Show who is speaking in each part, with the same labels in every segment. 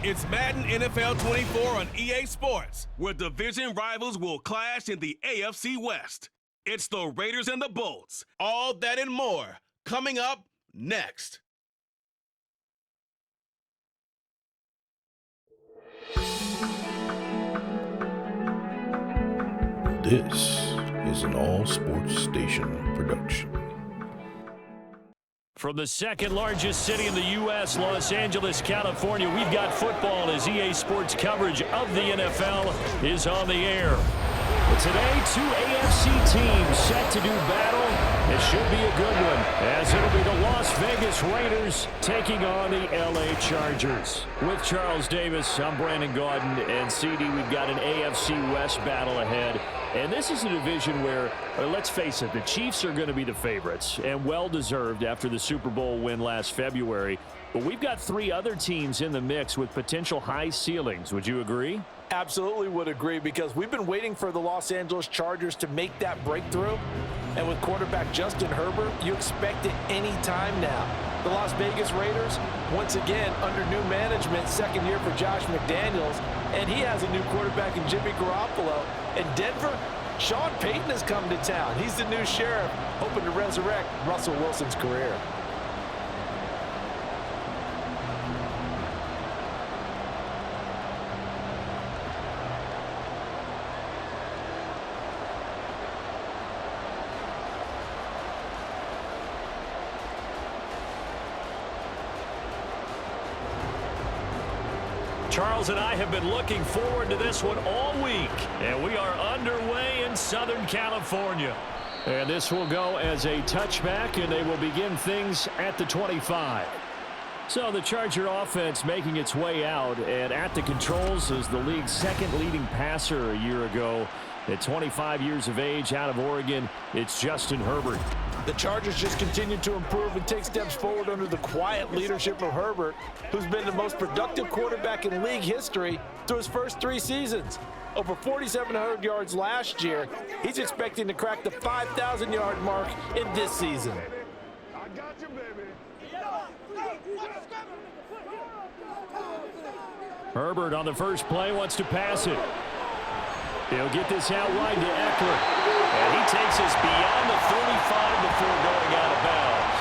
Speaker 1: It's Madden NFL 24 on EA Sports, where division rivals will clash in the AFC West. It's the Raiders and the Bolts. All that and more coming up next.
Speaker 2: This is an all-sports station production.
Speaker 3: From the second largest city in the U.S., Los Angeles, California, we've got football as EA Sports coverage of the NFL is on the air. But today, two AFC teams set to do battle. It should be a good one, as it'll be the Las Vegas Raiders taking on the L.A. Chargers. With Charles Davis, I'm Brandon Gaudin, and CD, we've got an AFC West battle ahead. And this is a division where, let's face it, the Chiefs are going to be the favorites, and well-deserved after the Super Bowl win last February. But we've got three other teams in the mix with potential high ceilings. Would you agree?
Speaker 4: Absolutely would agree, because we've been waiting for the Los Angeles Chargers to make that breakthrough. And with quarterback Justin Herbert, you expect it any time now. The Las Vegas Raiders, once again, under new management, second year for Josh McDaniels. And he has a new quarterback in Jimmy Garoppolo. And Denver, Sean Payton has come to town. He's the new sheriff, hoping to resurrect Russell Wilson's career.
Speaker 3: Charles and I have been looking forward to this one all week, and we are underway in Southern California. And this will go as a touchback, and they will begin things at the 25. So the Charger offense making its way out, and at the controls is the league's second leading passer a year ago. At 25 years of age, out of Oregon, it's Justin Herbert.
Speaker 4: The Chargers just continue to improve and take steps forward under the quiet leadership of Herbert, who's been the most productive quarterback in league history through his first 3 seasons. Over 4,700 yards last year, he's expecting to crack the 5,000-yard mark in this season.
Speaker 5: I got you, baby.
Speaker 3: Herbert on the first play wants to pass it. He'll get this out wide to Eckler. And he takes us beyond the 35 before going out of bounds.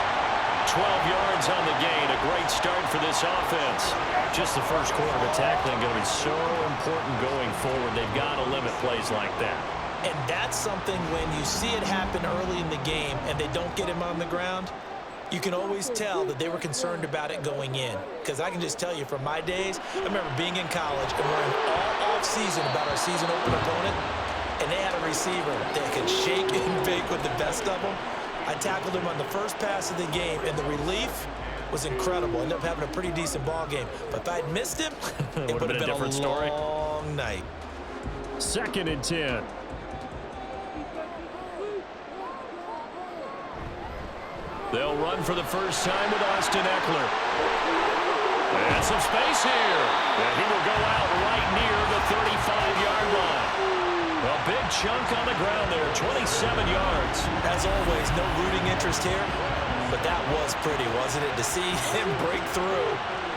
Speaker 3: 12 yards on the gain. A great start for this offense. Just the first quarter of tackling going to be so important going forward. They've got to limit plays like that.
Speaker 4: And that's something when you see it happen early in the game and they don't get him on the ground, you can always tell that they were concerned about it going in. Because I can just tell you from my days, I remember being in college and worrying all off-season about our season opener opponent, and they had a receiver that could shake and bake with the best of them. I tackled him on the first pass of the game, and the relief was incredible. Ended up having a pretty decent ball game. But if I'd missed him, it would have been a different story. Long night.
Speaker 3: 2nd and 10. They'll run for the first time with Austin Eckler. And some space here. And he will go out right near the 35-yard line. A big chunk on the ground there, 27 yards.
Speaker 4: As always, no rooting interest here. But that was pretty, wasn't it? To see him break through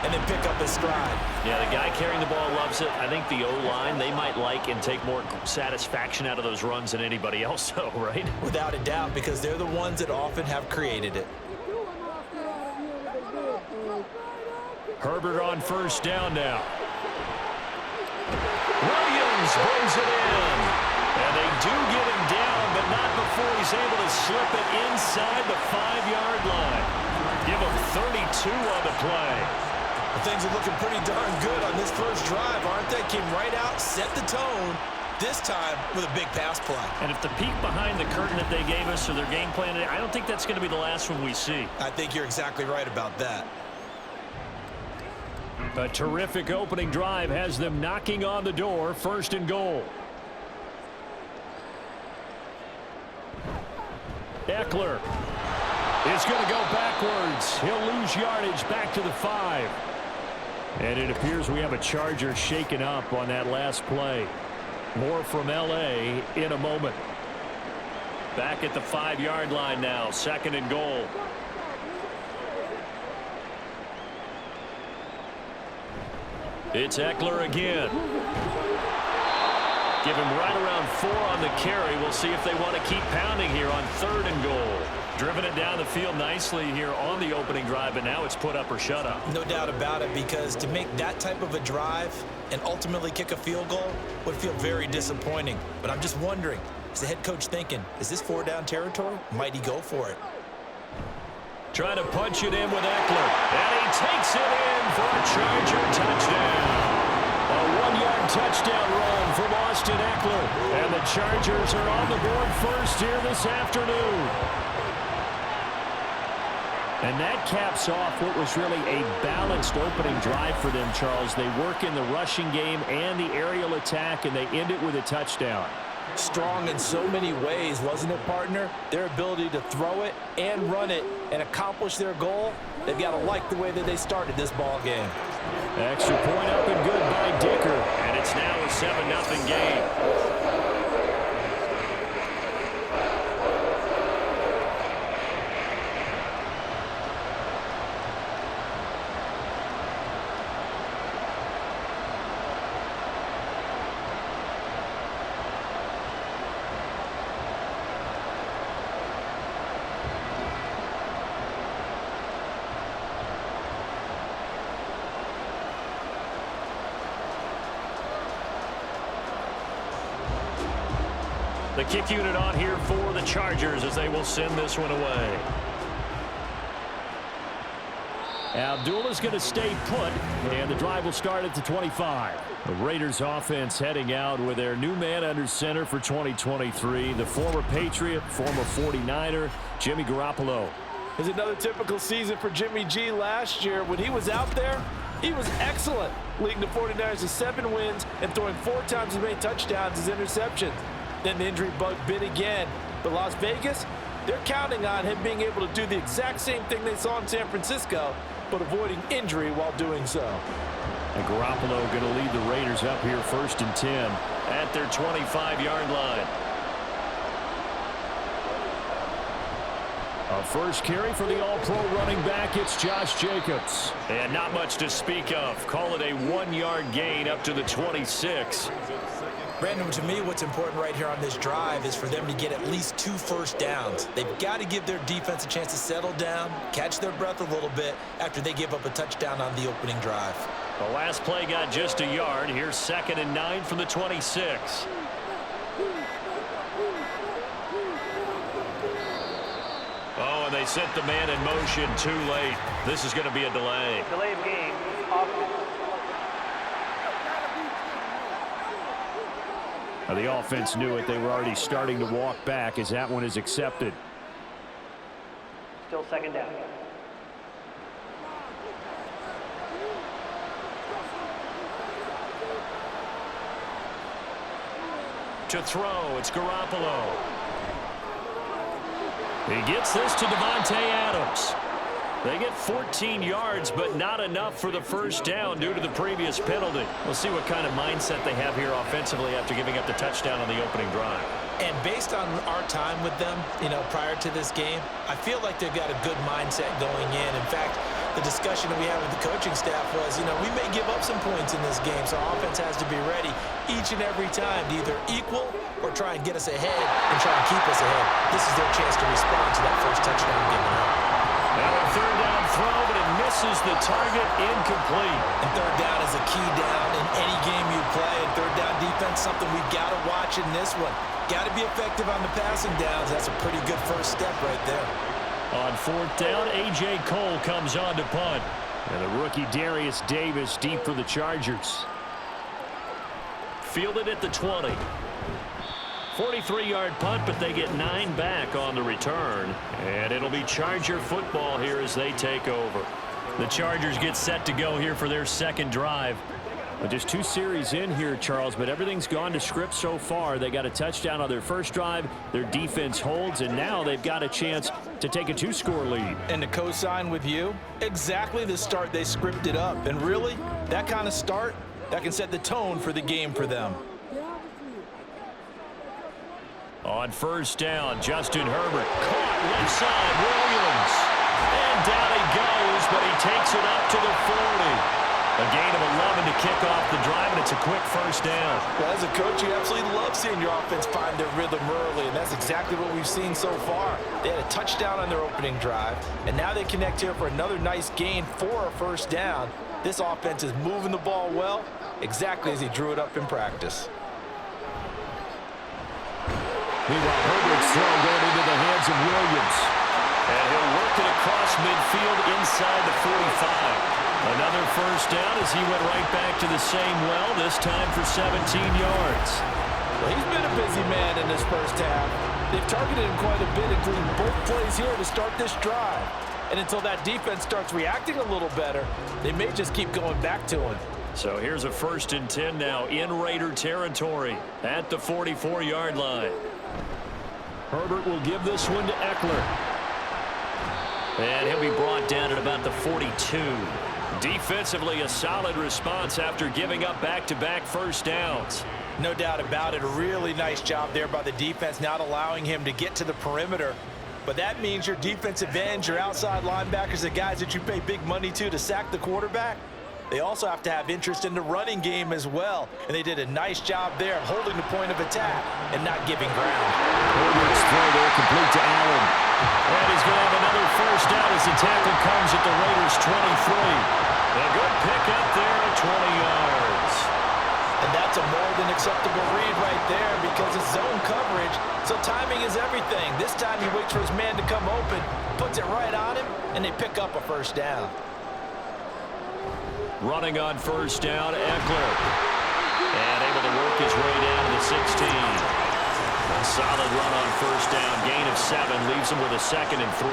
Speaker 4: and then pick up his stride.
Speaker 3: Yeah, the guy carrying the ball loves it. I think the O-line, they might like and take more satisfaction out of those runs than anybody else, though, right?
Speaker 4: Without a doubt, because they're the ones that often have created it.
Speaker 3: Herbert on first down now. Williams brings it in. And they do get him down, but not before he's able to slip it inside the 5-yard line. Give him 32 on the play.
Speaker 4: Well, things are looking pretty darn good on this first drive, aren't they? Came right out, set the tone, this time with a big pass play.
Speaker 3: And if the peek behind the curtain that they gave us or their game plan, I don't think that's going to be the last one we see.
Speaker 4: I think you're exactly right about that.
Speaker 3: A terrific opening drive has them knocking on the door, 1st and goal. Eckler is going to go backwards. He'll lose yardage back to the 5. And it appears we have a Charger shaken up on that last play. More from L.A. in a moment. Back at the 5-yard line now, 2nd and goal. It's Eckler again. Give him right around 4 on the carry. We'll see if they want to keep pounding here on 3rd and goal. Driven it down the field nicely here on the opening drive, but now it's put up or shut up.
Speaker 4: No doubt about it, because to make that type of a drive and ultimately kick a field goal would feel very disappointing. But I'm just wondering, is the head coach thinking, is this 4-down territory? Might he go for it?
Speaker 3: Trying to punch it in with Eckler. And he takes it in for a Charger touchdown. A 1-yard touchdown run from Austin Eckler. And the Chargers are on the board first here this afternoon. And that caps off what was really a balanced opening drive for them, Charles. They work in the rushing game and the aerial attack, and they end it with a touchdown.
Speaker 4: Strong in so many ways, wasn't it, partner? Their ability to throw it and run it and accomplish their goal, they've got to like the way that they started this ball game.
Speaker 3: Extra point up and good by Dicker, and it's now a 7-0 game. The kick unit on here for the Chargers as they will send this one away. Abdullah's going to stay put, and the drive will start at the 25. The Raiders offense heading out with their new man under center for 2023, the former Patriot, former 49er, Jimmy Garoppolo.
Speaker 6: It's another typical season for Jimmy G. Last year, when he was out there, he was excellent, leading the 49ers to 7 wins and throwing 4 times as many touchdowns as interceptions. Then the injury bug bit again. But Las Vegas, they're counting on him being able to do the exact same thing they saw in San Francisco, but avoiding injury while doing so.
Speaker 3: And Garoppolo going to lead the Raiders up here 1st and 10 at their 25-yard line. A first carry for the all-pro running back, it's Josh Jacobs. And not much to speak of. Call it a 1-yard gain up to the 26.
Speaker 4: Brandon, to me, what's important right here on this drive is for them to get at least 2 first downs. They've got to give their defense a chance to settle down, catch their breath a little bit after they give up a touchdown on the opening drive.
Speaker 3: The last play got just a yard. Here's 2nd and 9 from the 26. Oh, and they sent the man in motion too late. This is going to be a delay.
Speaker 7: Delay of game. Offense.
Speaker 3: Now, the offense knew it. They were already starting to walk back as that one is accepted.
Speaker 7: Still 2nd down.
Speaker 3: To throw, it's Garoppolo. He gets this to Devontae Adams. They get 14 yards, but not enough for the first down due to the previous penalty. We'll see what kind of mindset they have here offensively after giving up the touchdown on the opening drive.
Speaker 4: And based on our time with them, prior to this game, I feel like they've got a good mindset going in. In fact, the discussion that we had with the coaching staff was, we may give up some points in this game, so offense has to be ready each and every time to either equal or try and get us ahead and try and keep us ahead. This is their chance to respond to that first touchdown given up.
Speaker 3: Now a 3rd down throw, but it misses the target, incomplete.
Speaker 4: And 3rd down is a key down in any game you play. And 3rd down defense, something we've got to watch in this one. Got to be effective on the passing downs. That's a pretty good first step right there.
Speaker 3: On 4th down, A.J. Cole comes on to punt. And the rookie Darius Davis deep for the Chargers. Fielded at the 20. 43-yard punt, but they get 9 back on the return. And it'll be Charger football here as they take over. The Chargers get set to go here for their 2nd drive. Well, just 2 series in here, Charles, but everything's gone to script so far. They got a touchdown on their first drive. Their defense holds, and now they've got a chance to take a 2-score lead.
Speaker 6: And to co-sign with you, exactly the start they scripted up. And really, that kind of start, that can set the tone for the game for them.
Speaker 3: On 1st down, Justin Herbert caught left side, Williams. And down he goes, but he takes it up to the 40. A gain of 11 to kick off the drive, and it's a quick first down.
Speaker 6: Well, as a coach, you absolutely love seeing your offense find their rhythm early, and that's exactly what we've seen so far. They had a touchdown on their opening drive, and now they connect here for another nice gain for a first down. This offense is moving the ball well, exactly as he drew it up in practice.
Speaker 3: Meanwhile, Herbert's throw going into the hands of Williams. And he'll work it across midfield inside the 45. Another first down as he went right back to the same well, this time for 17 yards.
Speaker 6: Well, he's been a busy man in this first half. They've targeted him quite a bit, including both plays here to start this drive. And until that defense starts reacting a little better, they may just keep going back to him.
Speaker 3: So here's a 1st and 10 now in Raider territory at the 44-yard line. Herbert will give this one to Eckler. And he'll be brought down at about the 42. Defensively, a solid response after giving up back-to-back first downs.
Speaker 4: No doubt about it. A really nice job there by the defense, not allowing him to get to the perimeter. But that means your defensive ends, your outside linebackers, the guys that you pay big money to sack the quarterback, they also have to have interest in the running game as well. And they did a nice job there of holding the point of attack and not giving ground.
Speaker 3: Herbert's throw there complete to Allen. And he's going to have another first down as the tackle comes at the Raiders' 23. A good pick up there at 20 yards.
Speaker 4: And that's a more than acceptable read right there because it's zone coverage, so timing is everything. This time he waits for his man to come open, puts it right on him, and they pick up a first down.
Speaker 3: Running on first down, Eckler. And able to work his way down to the 16. A solid run on first down. Gain of 7 leaves him with a 2nd and 3.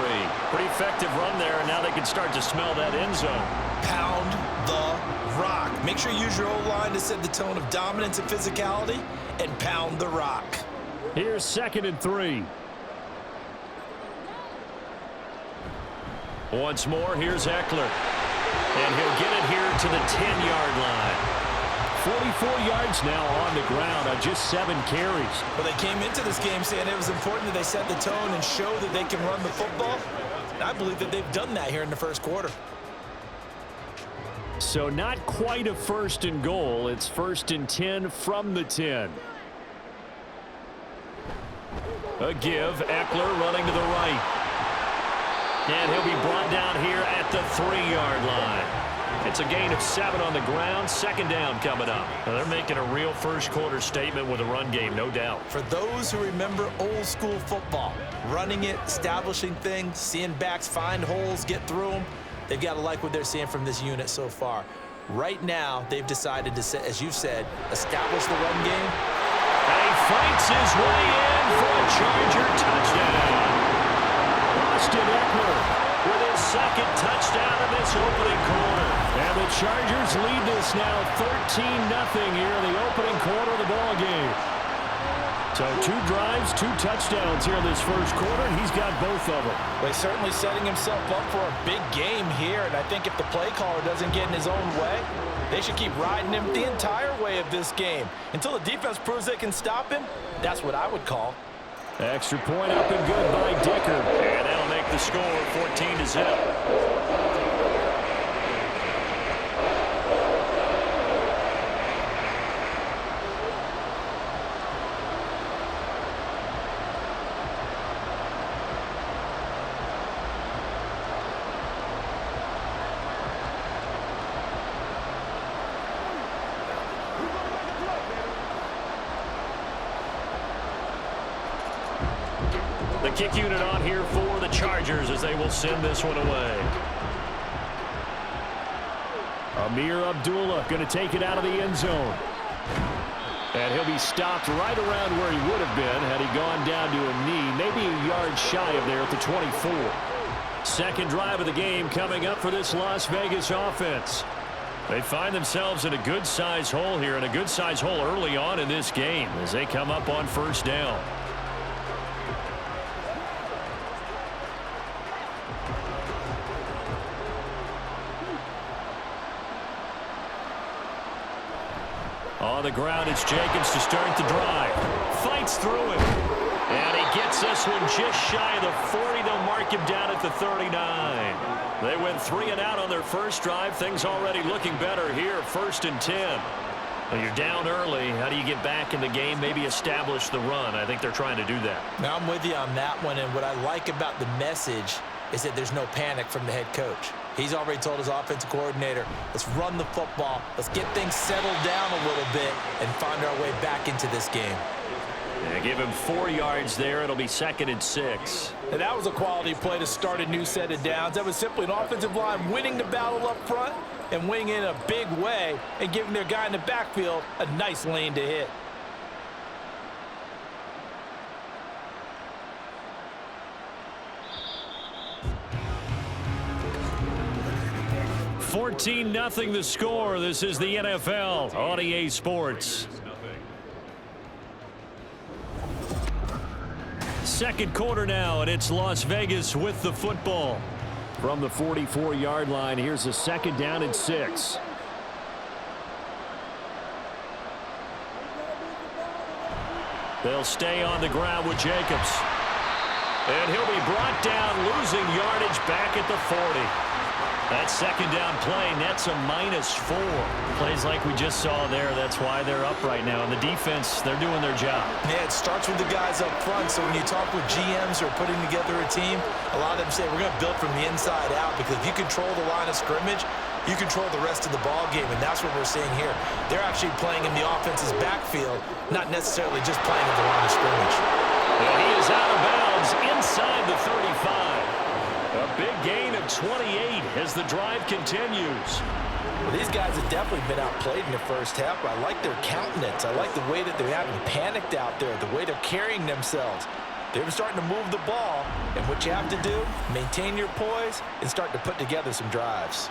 Speaker 3: Pretty effective run there, and now they can start to smell that end zone.
Speaker 4: Pound the rock. Make sure you use your O-line to set the tone of dominance and physicality, and pound the rock.
Speaker 3: Here's 2nd and 3. Once more, here's Eckler. And he'll get it here to the 10-yard line. 44 yards now on the ground on just 7 carries.
Speaker 4: Well, they came into this game saying it was important that they set the tone and show that they can run the football. And I believe that they've done that here in the first quarter.
Speaker 3: So not quite a 1st and goal. It's 1st and 10 from the 10. A give. Eckler running to the right. And he'll be brought down here at the 3-yard line. It's a gain of 7 on the ground. 2nd down coming up. Now they're making a real first-quarter statement with a run game, no doubt.
Speaker 4: For those who remember old-school football, running it, establishing things, seeing backs find holes, get through them, they've got to like what they're seeing from this unit so far. Right now, they've decided to, as you said, establish the run game.
Speaker 3: And he fights his way in for a Charger touchdown. Austin Eckler with his 2nd touchdown in this opening quarter. And the Chargers lead this now 13-0 here in the opening quarter of the ball game. So 2 drives, 2 touchdowns here in this first quarter, and he's got both of them.
Speaker 4: Well, he's certainly setting himself up for a big game here, and I think if the play caller doesn't get in his own way, they should keep riding him the entire way of this game. Until the defense proves they can stop him, that's what I would call.
Speaker 3: Extra point up and good by Dicker. And that'll make the score 14-0. The kick unit on here for the Chargers as they will send this one away. Amir Abdullah going to take it out of the end zone. And he'll be stopped right around where he would have been had he gone down to a knee, maybe a yard shy of there at the 24. 2nd drive of the game coming up for this Las Vegas offense. They find themselves in a good-sized hole here, and a good-sized hole early on in this game as they come up on first down. On the ground, it's Jacobs to start the drive. Fights through it. And he gets Gets this one just shy of the 40. They'll mark him down at the 39. They went 3 and out on their first drive. Things already looking better here. 1st and 10. Well, you're down early. How do you get back in the game? Maybe establish the run. I think they're trying to do that.
Speaker 4: Now, I'm with you on that one, and what I like about the message is that there's no panic from the head coach. He's already told his offensive coordinator, let's run the football, let's get things settled down a little bit and find our way back into this game.
Speaker 3: Yeah, give him 4 yards there. It'll be 2nd and 6.
Speaker 6: And that was a quality play to start a new set of downs. That was simply an offensive line winning the battle up front and winning in a big way and giving their guy in the backfield a nice lane to hit.
Speaker 3: $14-0 the score. This is the NFL on EA Sports. Second quarter now, and it's Las Vegas with the football. From the 44-yard line, here's a 2nd down and 6. They'll stay on the ground with Jacobs. And he'll be brought down, losing yardage back at the 40. That 2nd down play nets a -4. Plays like we just saw there. That's why they're up right now. And the defense, they're doing their job.
Speaker 4: Yeah, it starts with the guys up front. So when you talk with GMs who are putting together a team, a lot of them say we're going to build from the inside out, because if you control the line of scrimmage, you control the rest of the ball game, and that's what we're seeing here. They're actually playing in the offense's backfield, not necessarily just playing at the line of scrimmage.
Speaker 3: And he is out of bounds inside the 35. A big gain of 28 as the drive continues.
Speaker 6: Well, these guys have definitely been outplayed in the first half. I like their countenance. I like the way that they haven't panicked out there, the way they're carrying themselves. They're starting to move the ball, and what you have to do, maintain your poise and start to put together some drives.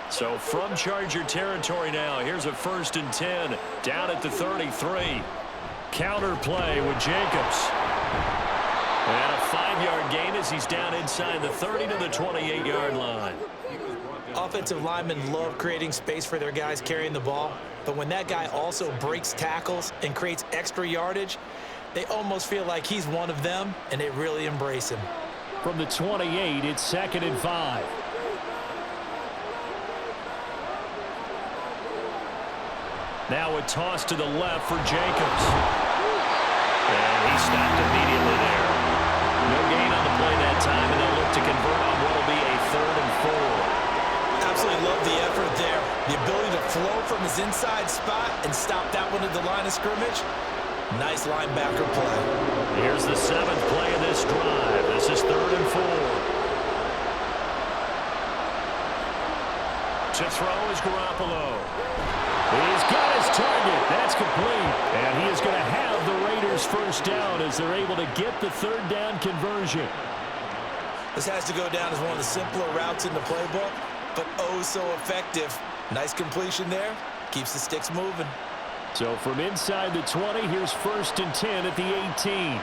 Speaker 3: So from Charger territory now, here's a 1st and 10 down at the 33. Counter play with Jacobs. And a 5-yard gain as he's down inside the 30 to the 28-yard line.
Speaker 4: Offensive linemen love creating space for their guys carrying the ball, but when that guy also breaks tackles and creates extra yardage, they almost feel like he's one of them, and they really embrace him.
Speaker 3: From the 28, it's 2nd and 5. Now a toss to the left for Jacobs. And he stopped immediately there. No gain on the play that time, and they'll look to convert on what will be a 3rd and 4.
Speaker 4: Absolutely love the effort there. The ability to flow from his inside spot and stop that one at the line of scrimmage. Nice linebacker play.
Speaker 3: Here's the 7th play of this drive. This is 3rd and 4. To throw is Garoppolo. He's got his target. That's complete. And he is going to have the Raiders' 1st down as they're able to get the 3rd down conversion.
Speaker 4: This has to go down as one of the simpler routes in the playbook, but oh so effective. Nice completion there. Keeps the sticks moving.
Speaker 3: So from inside the 20, here's 1st and 10 at the 18.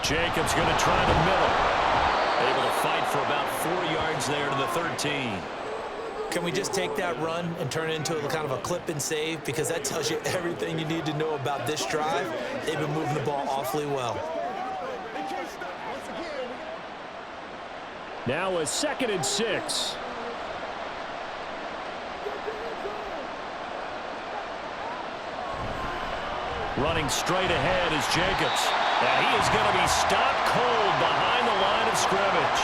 Speaker 3: Jacobs going to try the middle. Able to fight for about 4 yards there to the 13.
Speaker 4: Can we just take that run and turn it into a kind of a clip and save? Because that tells you everything you need to know about this drive. They've been moving the ball awfully well.
Speaker 3: Now a 2nd and 6. Running straight ahead is Jacobs. And he is going to be stopped cold behind the line of scrimmage.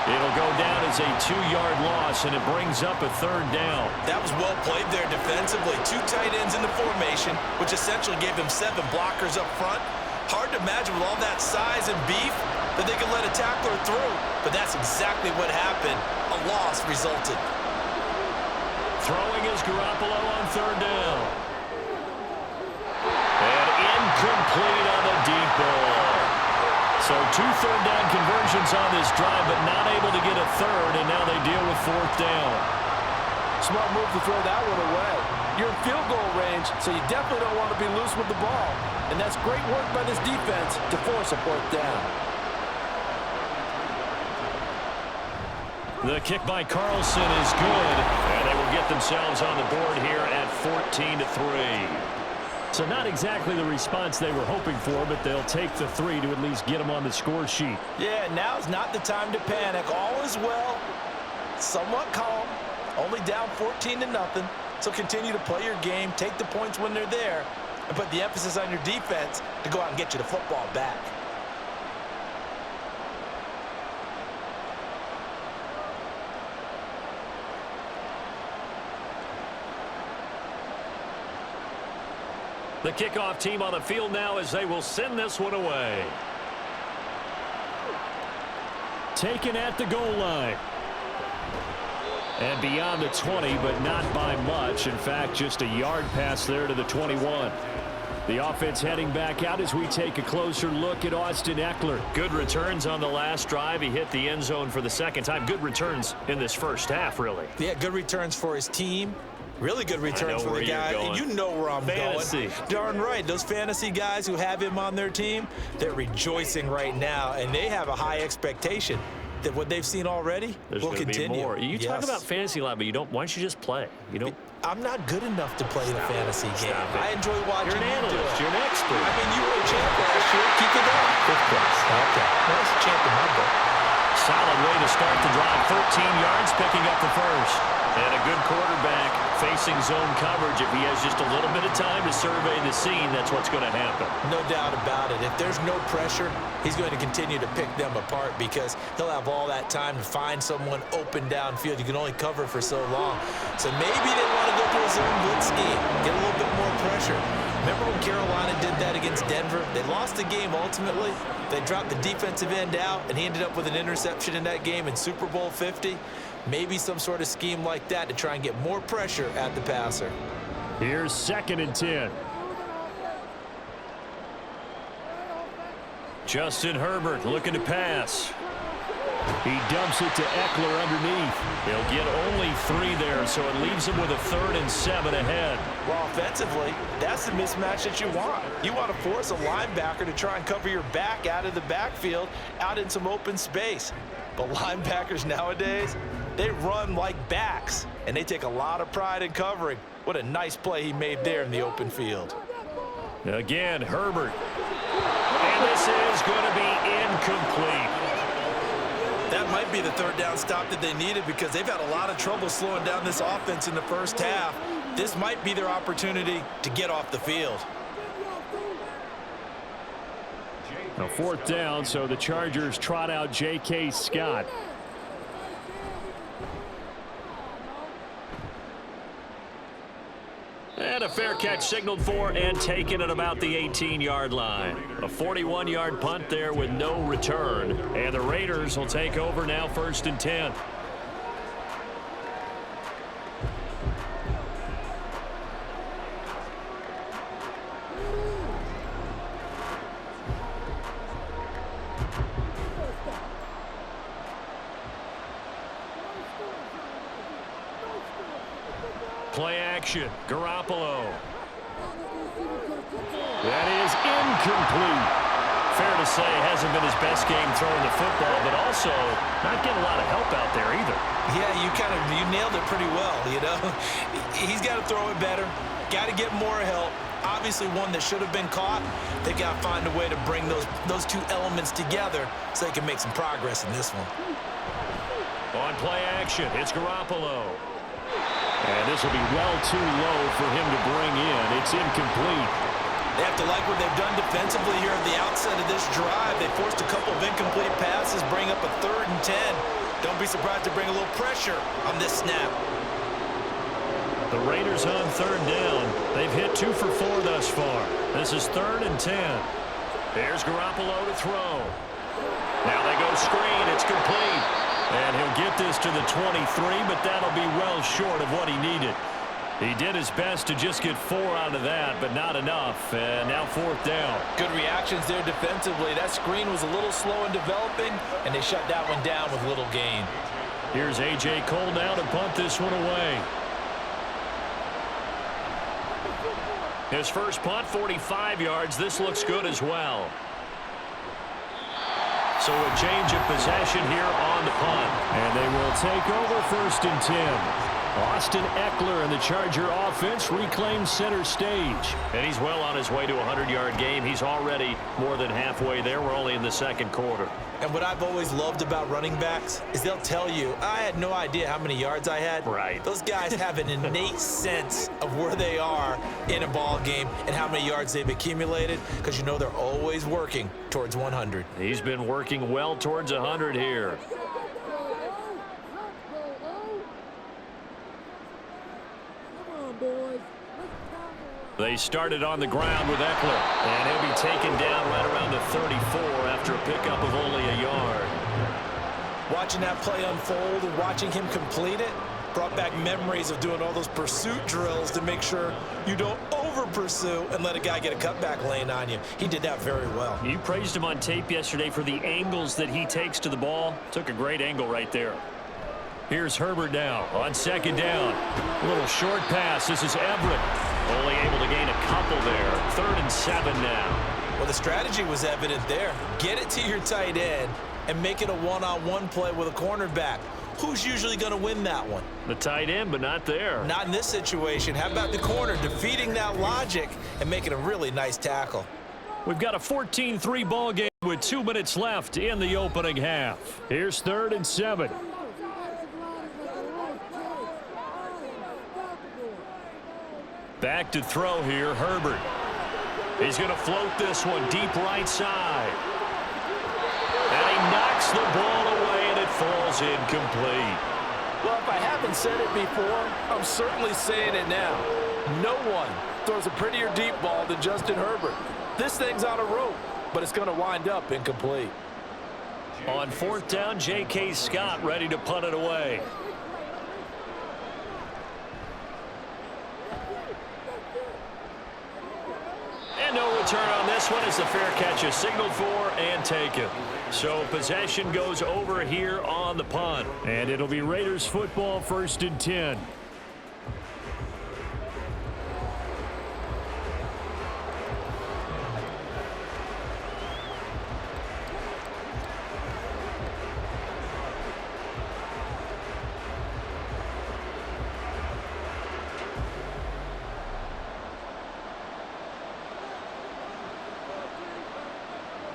Speaker 3: It'll go down as a 2-yard loss, and it brings up a 3rd down.
Speaker 4: That was well played there defensively. 2 tight ends in the formation, which essentially gave them 7 blockers up front. Hard to imagine with all that size and beef that they could let a tackler through, but that's exactly what happened. A loss resulted.
Speaker 3: Throwing is Garoppolo on 3rd down. And incomplete on the deep ball. So 2 3rd down conversions on this drive, but not able to get a 3rd, and now they deal with 4th down.
Speaker 6: Smart move to throw that one away. You're in field goal range, so you definitely don't want to be loose with the ball. And that's great work by this defense to force a 4th down.
Speaker 3: The kick by Carlson is good, and they will get themselves on the board here at 14-3. So not exactly the response they were hoping for, but they'll take the 3 to at least get them on the score sheet.
Speaker 4: Yeah, now's not the time to panic. All is well, somewhat calm, only down 14-0. So continue to play your game, take the points when they're there, and put the emphasis on your defense to go out and get you the football back.
Speaker 3: The kickoff team on the field now as they will send this one away. Taken at the goal line. And beyond the 20, but not by much. In fact, just a yard pass there to the 21. The offense heading back out as we take a closer look at Austin Ekeler. Good returns on the last drive. He hit the end zone for the second time. Good returns in this first half, really.
Speaker 4: Yeah, good returns for his team. Really good returns for the guy. And you know where I'm going. Darn right. Those fantasy guys who have him on their team, they're rejoicing right now, and they have a high expectation that what they've seen already will continue.
Speaker 3: Be more. You talk about fantasy line, but you don't. Why don't you just play? You don't.
Speaker 4: I'm not good enough to play the fantasy game. I enjoy watching.
Speaker 3: You're an analyst. You're an expert.
Speaker 4: I mean, you were a champ last year. Keep it up. 5th place. Okay. Nice champ in my book.
Speaker 3: Solid way to start the drive. 13 yards, picking up the first. And a good quarterback facing zone coverage. If he has just a little bit of time to survey the scene, that's what's going to happen.
Speaker 4: No doubt about it. If there's no pressure, he's going to continue to pick them apart because he'll have all that time to find someone open downfield. You can only cover for so long. So maybe they want to go to a zone blitz scheme, get a little bit more pressure. Remember when Carolina did that against Denver? They lost the game ultimately. They dropped the defensive end out, and he ended up with an interception in that game in Super Bowl 50. Maybe some sort of scheme like that to try and get more pressure at the passer.
Speaker 3: Here's 2nd and 10. Justin Herbert looking to pass. He dumps it to Ekeler underneath. He'll get only 3 there, so it leaves him with a 3rd and 7 ahead.
Speaker 4: Well, offensively, that's the mismatch that you want. You want to force a linebacker to try and cover your back out of the backfield, out in some open space. But linebackers nowadays, they run like backs, and they take a lot of pride in covering. What a nice play he made there in the open field.
Speaker 3: Again, Herbert. And this is going to be incomplete.
Speaker 4: That might be the 3rd down stop that they needed because they've had a lot of trouble slowing down this offense in the first half. This might be their opportunity to get off the field.
Speaker 3: A 4th down, so the Chargers trot out J.K. Scott. And a fair catch signaled for and taken at about the 18-yard line. A 41-yard punt there with no return. And the Raiders will take over now 1st and 10. Play action, Garoppolo. That is incomplete. Fair to say, hasn't been his best game throwing the football, but also not getting a lot of help out there either.
Speaker 4: Yeah, you nailed it pretty well, you know. He's got to throw it better, got to get more help. Obviously one that should have been caught. They got to find a way to bring those 2 elements together so they can make some progress in this one.
Speaker 3: On play action, it's Garoppolo. And this will be well too low for him to bring in. It's incomplete.
Speaker 4: They have to like what they've done defensively here at the outset of this drive. They forced a couple of incomplete passes, bring up a 3rd and 10. Don't be surprised to bring a little pressure on this snap.
Speaker 3: The Raiders on 3rd down. They've hit 2 for 4 thus far. This is 3rd and 10. There's Garoppolo to throw. Now they go screen. It's complete. And he'll get this to the 23, but that'll be well short of what he needed. He did his best to just get 4 out of that, but not enough. And now 4th down.
Speaker 4: Good reactions there defensively. That screen was a little slow in developing, and they shut that one down with little gain.
Speaker 3: Here's A.J. Cole now to punt this one away. His first punt, 45 yards. This looks good as well. So a change of possession here on the punt. And they will take over 1st and 10. Austin Eckler and the Charger offense reclaims center stage. And he's well on his way to a 100-yard game. He's already more than halfway there. We're only in the second quarter.
Speaker 4: And what I've always loved about running backs is they'll tell you, I had no idea how many yards I had.
Speaker 3: Right.
Speaker 4: Those guys have an innate sense of where they are in a ball game and how many yards they've accumulated, because you know they're always working towards 100.
Speaker 3: He's been working well towards 100 here. They started on the ground with Eckler, and he'll be taken down right around the 34 after a pickup of only a yard.
Speaker 4: Watching that play unfold and watching him complete it brought back memories of doing all those pursuit drills to make sure you don't over-pursue and let a guy get a cutback lane on you. He did that very well.
Speaker 3: You praised him on tape yesterday for the angles that he takes to the ball. Took a great angle right there. Here's Herbert now on second down. A little short pass. This is Everett. Only able to gain a couple there. 3rd and 7 now.
Speaker 4: Well, the strategy was evident there. Get it to your tight end and make it a one-on-one play with a cornerback. Who's usually going to win that one?
Speaker 3: The tight end, but not there.
Speaker 4: Not in this situation. How about the corner defeating that logic and making a really nice tackle?
Speaker 3: We've got a 14-3 ball game with 2 minutes left in the opening half. Here's 3rd and 7. Back to throw here, Herbert. He's going to float this one deep right side. And he knocks the ball away, and it falls incomplete.
Speaker 6: Well, if I haven't said it before, I'm certainly saying it now. No one throws a prettier deep ball than Justin Herbert. This thing's on a rope, but it's going to wind up incomplete.
Speaker 3: On 4th down, J.K. Scott ready to punt it away. And no return on this one as the fair catch is signaled for and taken. So possession goes over here on the punt. And it'll be Raiders football, 1st and 10.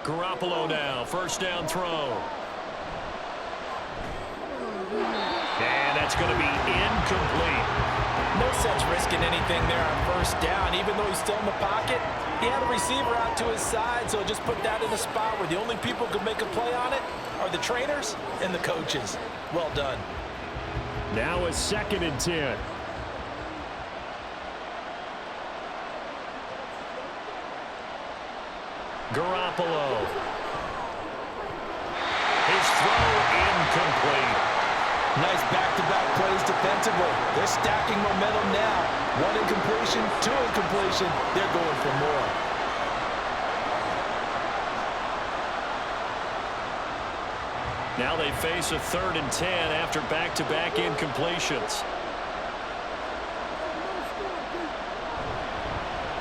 Speaker 3: Garoppolo now, 1st down throw. And that's going to be incomplete.
Speaker 4: No sense risking anything there on 1st down. Even though he's still in the pocket, he had a receiver out to his side, so just put that in a spot where the only people who can make a play on it are the trainers and the coaches. Well done.
Speaker 3: Now a 2nd and 10. Garoppolo. His throw incomplete.
Speaker 4: Nice back-to-back plays defensively. They're stacking momentum now. 1 incompletion, 2 incompletion. They're going for more.
Speaker 3: Now they face a 3rd and 10 after back-to-back incompletions.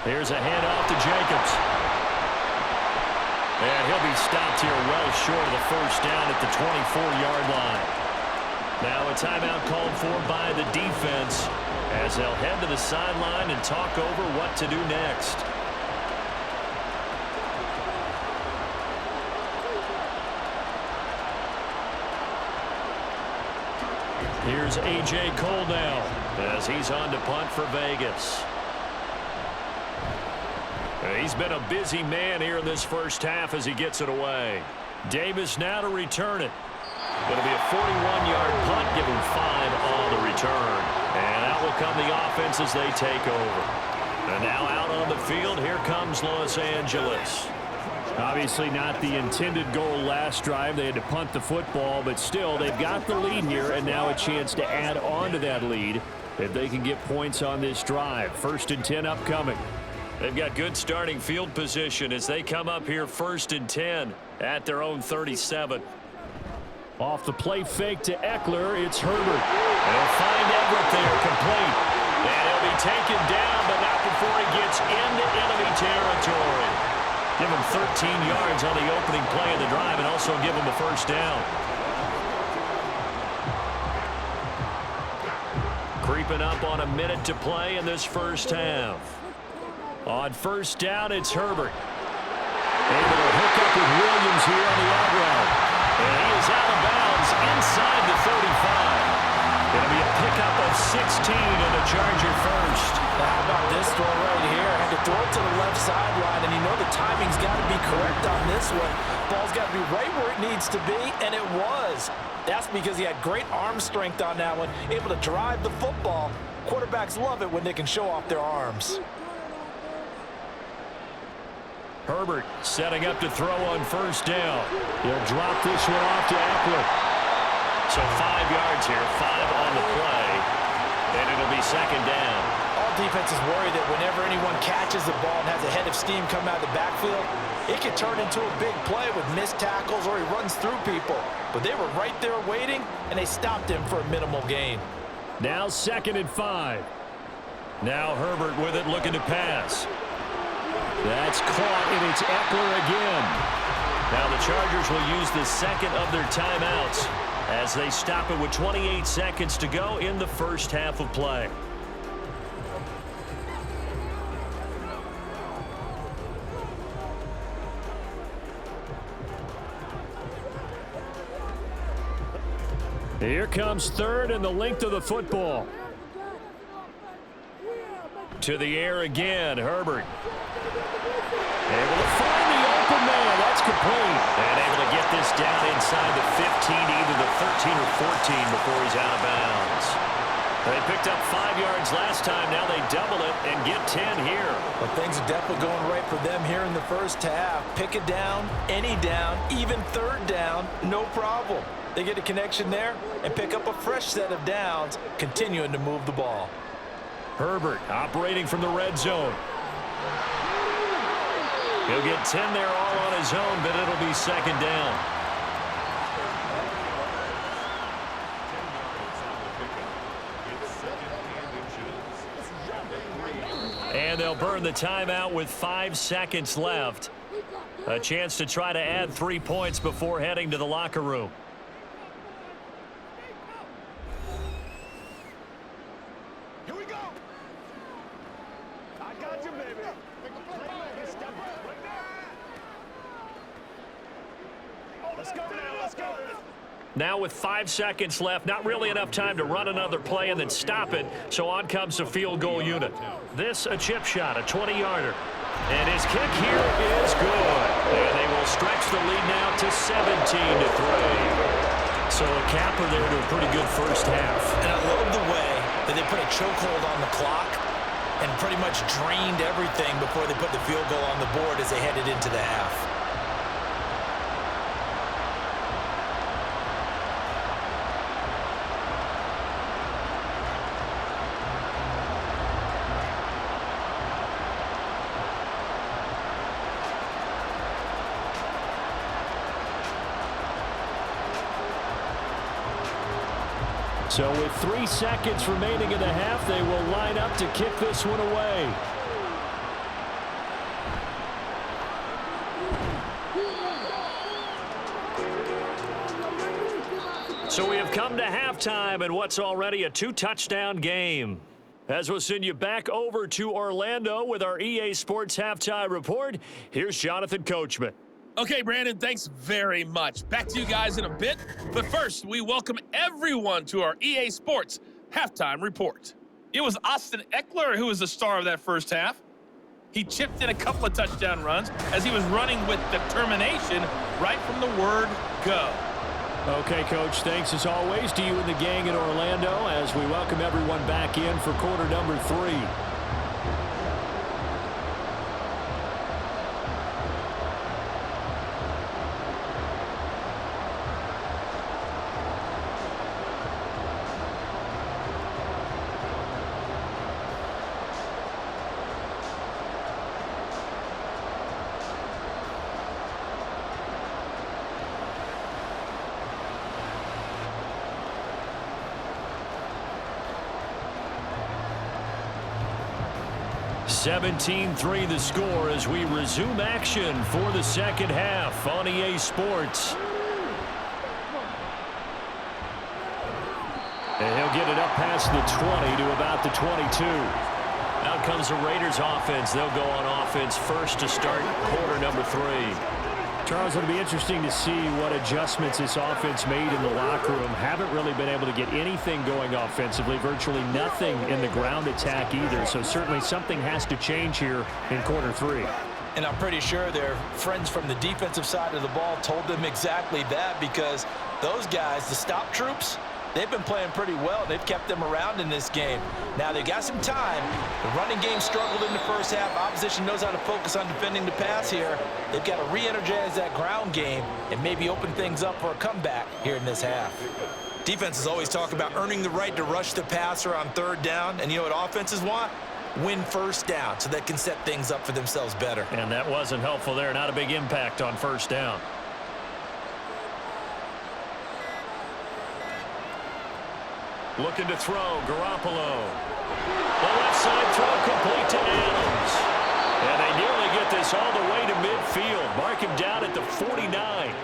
Speaker 3: Here's a handoff to Jacobs. And he'll be stopped here well short of the 1st down at the 24-yard line. Now a timeout called for by the defense as they'll head to the sideline and talk over what to do next. Here's A.J. Cole now as he's on to punt for Vegas. He's been a busy man here in this 1st half as he gets it away. Davis now to return it. Going to be a 41-yard punt, give him 5 on the return. And out will come the offense as they take over. And now out on the field, here comes Los Angeles. Obviously not the intended goal last drive. They had to punt the football, but still they've got the lead here and now a chance to add on to that lead if they can get points on this drive. 1st and 10 upcoming. They've got good starting field position as they come up here 1st and 10 at their own 37. Off the play fake to Eckler, it's Herbert. They'll find Everett there, complete. And he'll be taken down, but not before he gets into enemy territory. Give him 13 yards on the opening play of the drive and also give him a 1st down. wrapping up on a minute to play in this first half. On first down, it's Herbert. Able to hook up with Williams here on the out route. And he is out of bounds inside the 35. It'll be a pickup of 16 and a Charger first.
Speaker 4: How about this throw right here? Had to throw it to the left sideline, and you know the timing's got to be correct on this one. Ball's got to be right where it needs to be, and it was. That's because he had great arm strength on that one, able to drive the football. Quarterbacks love it when they can show off their arms.
Speaker 3: Herbert setting up to throw on first down. He'll drop this one off to Eckler. So 5 yards here, 5 on the play, and it'll be second down.
Speaker 4: All defenses worry that whenever anyone catches the ball and has a head of steam come out of the backfield, it can turn into a big play with missed tackles or he runs through people. But they were right there waiting, and they stopped him for a minimal gain.
Speaker 3: Now 2nd and 5. Now Herbert with it, looking to pass. That's caught, and it's Eckler again. Now the Chargers will use the second of their timeouts as they stop it with 28 seconds to go in the first half of play. Here comes 3rd and the length of the football. To the air again, Herbert. Able to find the open man. That's complete. And able to get this down inside the 15, either the 13 or 14 before he's out of bounds. They picked up 5 yards last time. Now they double it and get 10 here.
Speaker 4: Well, things are definitely going right for them here in the first half. Pick it down, any down, even 3rd down, no problem. They get a connection there and pick up a fresh set of downs, continuing to move the ball.
Speaker 3: Herbert operating from the red zone. He'll get 10 there all on his own, but it'll be second down. And they'll burn the timeout with 5 seconds left. A chance to try to add 3 points before heading to the locker room.
Speaker 5: Here we go. I got you, baby. Let's go now. Let's go.
Speaker 3: Now with 5 seconds left, not really enough time to run another play and then stop it, so on comes the field goal unit. This a chip shot, a 20-yarder. And his kick here is good. And they will stretch the lead now to 17-3. So a capper there to a pretty good first half.
Speaker 4: And I love the way that they put a chokehold on the clock and pretty much drained everything before they put the field goal on the board as they headed into the half.
Speaker 3: So with 3 seconds remaining in the half, they will line up to kick this one away. So we have come to halftime in what's already a 2-touchdown game. As we'll send you back over to Orlando with our EA Sports Halftime Report, here's Jonathan Coachman.
Speaker 8: Okay, Brandon, thanks very much. Back to you guys in a bit. But first, we welcome everyone to our EA Sports Halftime Report. It was Austin Eckler who was the star of that first half. He chipped in a couple of touchdown runs as he was running with determination right from the word go.
Speaker 3: Okay, Coach, thanks as always to you and the gang in Orlando as we welcome everyone back in for quarter number 3. (17-3) the score as we resume action for the second half on EA Sports. And he'll get it up past the 20 to about the 22. Out comes the Raiders offense. They'll go on offense first to start quarter number 3. Charles, it'll be interesting to see what adjustments this offense made in the locker room. Haven't really been able to get anything going offensively, virtually nothing in the ground attack either. So certainly something has to change here in quarter 3.
Speaker 4: And I'm pretty sure their friends from the defensive side of the ball told them exactly that, because those guys, the stop troops, they've been playing pretty well. They've kept them around in this game. Now, they've got some time. The running game struggled in the first half. Opposition knows how to focus on defending the pass here. They've got to re-energize that ground game and maybe open things up for a comeback here in this half. Defenses always talk about earning the right to rush the passer on third down. And you know what offenses want? Win first down so they can set things up for themselves better.
Speaker 3: And that wasn't helpful there. Not a big impact on first down. Looking to throw, Garoppolo. The left side throw complete to Adams. And they nearly get this all the way to midfield. Mark him down at the 49.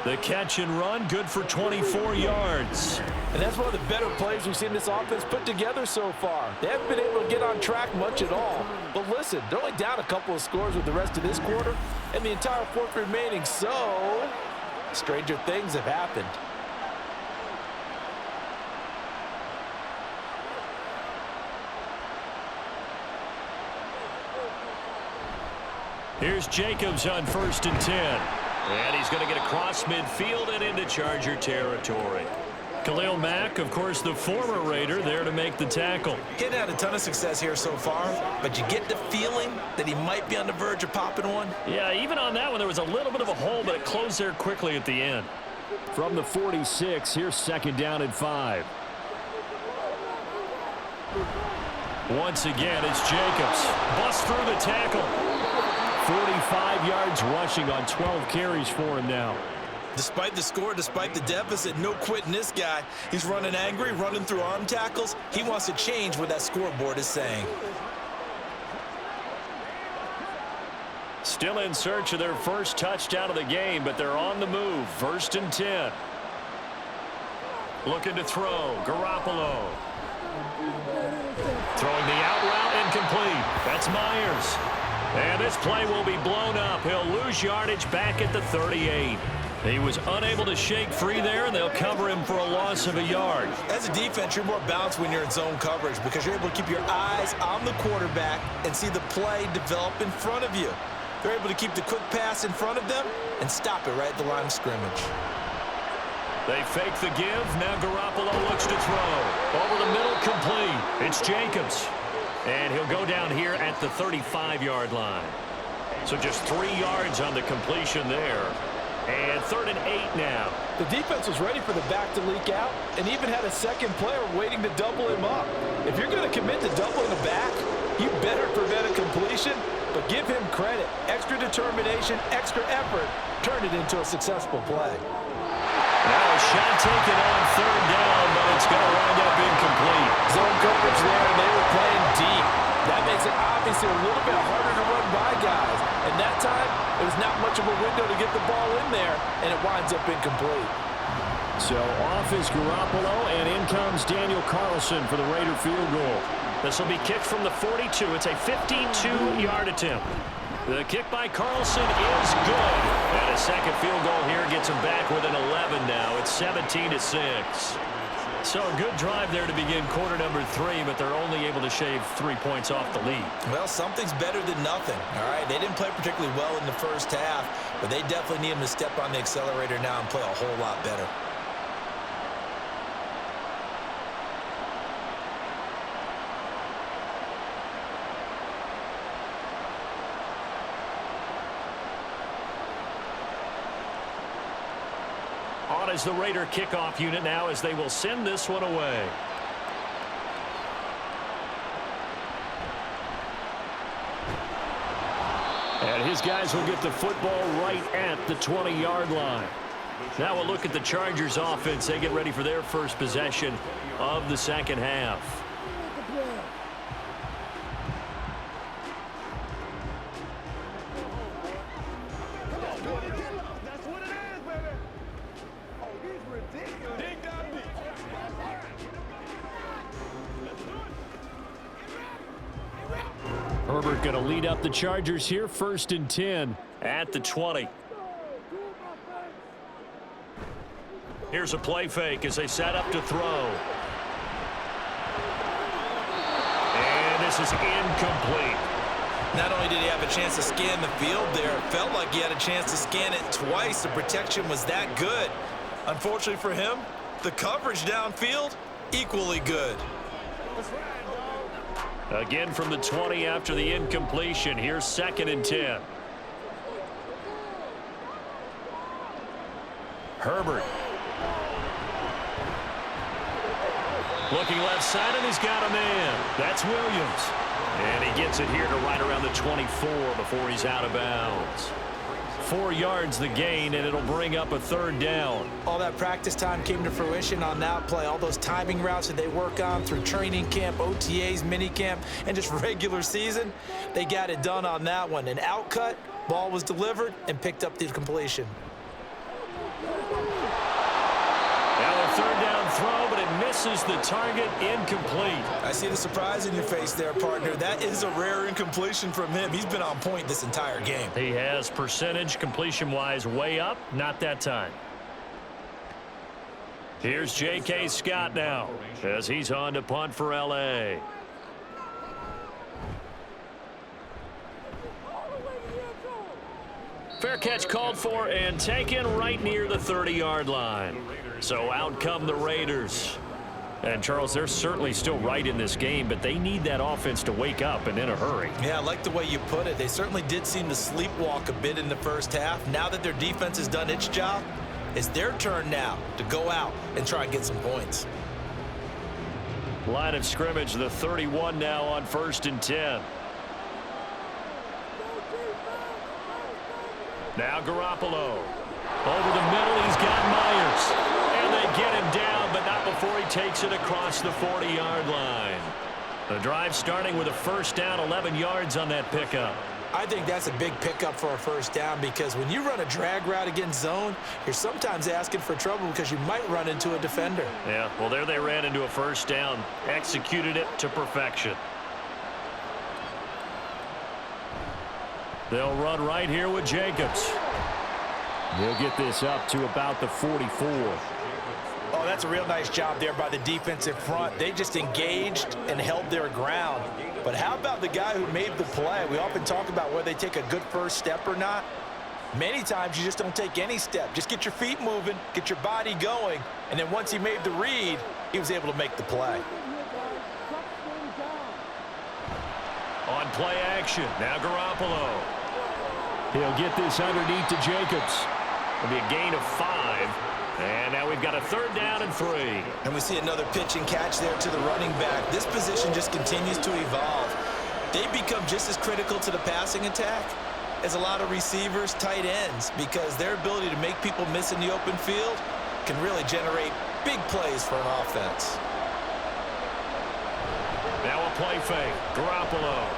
Speaker 3: The catch and run, good for 24 yards.
Speaker 6: And that's one of the better plays we've seen this offense put together so far. They haven't been able to get on track much at all. But listen, they're only down a couple of scores with the rest of this quarter and the entire fourth remaining, so stranger things have happened.
Speaker 3: Here's Jacobs on 1st and 10. And he's going to get across midfield and into Charger territory. Khalil Mack, of course, the former Raider, there to make the tackle.
Speaker 4: Getting had a ton of success here so far, but you get the feeling that he might be on the verge of popping one.
Speaker 3: Yeah, even on that one, there was a little bit of a hole, but it closed there quickly at the end. From the 46, here's 2nd down and 5. Once again, it's Jacobs. Busts through the tackle. 45 yards rushing on 12 carries for him now.
Speaker 4: Despite the score, despite the deficit, no quitting this guy. He's running angry, running through arm tackles. He wants to change what that scoreboard is saying.
Speaker 3: Still in search of their first touchdown of the game, but they're on the move. 1st and 10. Looking to throw. Garoppolo. Throwing the out route incomplete. That's Myers. And this play will be blown up. He'll lose yardage back at the 38. He was unable to shake free there, and they'll cover him for a loss of a yard.
Speaker 4: As a defense, you're more balanced when you're in zone coverage because you're able to keep your eyes on the quarterback and see the play develop in front of you. They're able to keep the quick pass in front of them and stop it right at the line of scrimmage.
Speaker 3: They fake the give. Now Garoppolo looks to throw. Over the middle, complete. It's Jacobs. And he'll go down here at the 35-yard line. So just 3 yards on the completion there. And 3rd and 8 now.
Speaker 6: The defense was ready for the back to leak out and even had a second player waiting to double him up. If you're going to commit to doubling the back, you better prevent a completion, but give him credit. Extra determination, extra effort turned it into a successful play.
Speaker 3: Now a shot taken on 3rd down, but it's going to wind up incomplete.
Speaker 6: Zone coverage there, and they were playing deep. That makes it obviously a little bit harder to run by guys. And that time, it was not much of a window to get the ball in there, and it winds up incomplete.
Speaker 3: So off is Garoppolo, and in comes Daniel Carlson for the Raider field goal. This will be kicked from the 42. It's a 52-yard attempt. The kick by Carlson is good. And a second field goal here gets him back within 11 now. It's 17-6. So a good drive there to begin quarter number 3, but they're only able to shave 3 points off the lead.
Speaker 4: Well, something's better than nothing, all right? They didn't play particularly well in the first half, but they definitely need him to step on the accelerator now and play a whole lot better.
Speaker 3: On is the Raider kickoff unit now as they will send this one away. And his guys will get the football right at the 20-yard line. Now we'll look at the Chargers offense. They get ready for their first possession of the second half. Herbert going to lead up the Chargers here, 1st and 10 at the 20. Here's a play fake as they set up to throw. And this is incomplete.
Speaker 4: Not only did he have a chance to scan the field there, it felt like he had a chance to scan it twice. The protection was that good. Unfortunately for him, the coverage downfield, equally good.
Speaker 3: Again from the 20 after the incompletion. Here's 2nd and 10. Herbert. Looking left side, and he's got a man. That's Williams. And he gets it here to right around the 24 before he's out of bounds. 4 yards the gain, and it'll bring up a 3rd down.
Speaker 4: All that practice time came to fruition on that play. All those timing routes that they work on through training camp, OTAs, minicamp, and just regular season, they got it done on that one. An outcut, ball was delivered, and picked up the completion.
Speaker 3: Now a 3rd down throw, but it misses the target, incomplete.
Speaker 4: I see the surprise in your face there, partner. That is a rare incompletion from him. He's been on point this entire game.
Speaker 3: He has percentage completion-wise way up, not that time. Here's J.K. Scott now as he's on to punt for L.A. Fair catch called for and taken right near the 30-yard line. So out come the Raiders. And, Charles, they're certainly still right in this game, but they need that offense to wake up and in a hurry.
Speaker 4: Yeah, I like the way you put it. They certainly did seem to sleepwalk a bit in the first half. Now that their defense has done its job, it's their turn now to go out and try and get some points.
Speaker 3: Line of scrimmage, the 31 now on 1st and 10. Now Garoppolo. Over the middle, he's got Myers. And they get him down, but not before he takes it across the 40-yard line. The drive starting with a 1st down, 11 yards on that pickup.
Speaker 4: I think that's a big pickup for a 1st down because when you run a drag route against zone, you're sometimes asking for trouble because you might run into a defender.
Speaker 3: Yeah, well, there they ran into a 1st down, executed it to perfection. They'll run right here with Jacobs. He'll get this up to about the 44.
Speaker 4: Oh, that's a real nice job there by the defensive front. They just engaged and held their ground. But how about the guy who made the play? We often talk about whether they take a good first step or not. Many times you just don't take any step. Just get your feet moving, get your body going, and then once he made the read, he was able to make the play.
Speaker 3: On play action, now Garoppolo. He'll get this underneath to Jacobs. It'll be a gain of 5. And now we've got a 3rd down and 3.
Speaker 4: And we see another pitch and catch there to the running back. This position just continues to evolve. They become just as critical to the passing attack as a lot of receivers, tight ends, because their ability to make people miss in the open field can really generate big plays for an offense.
Speaker 3: Now a play fake. Garoppolo.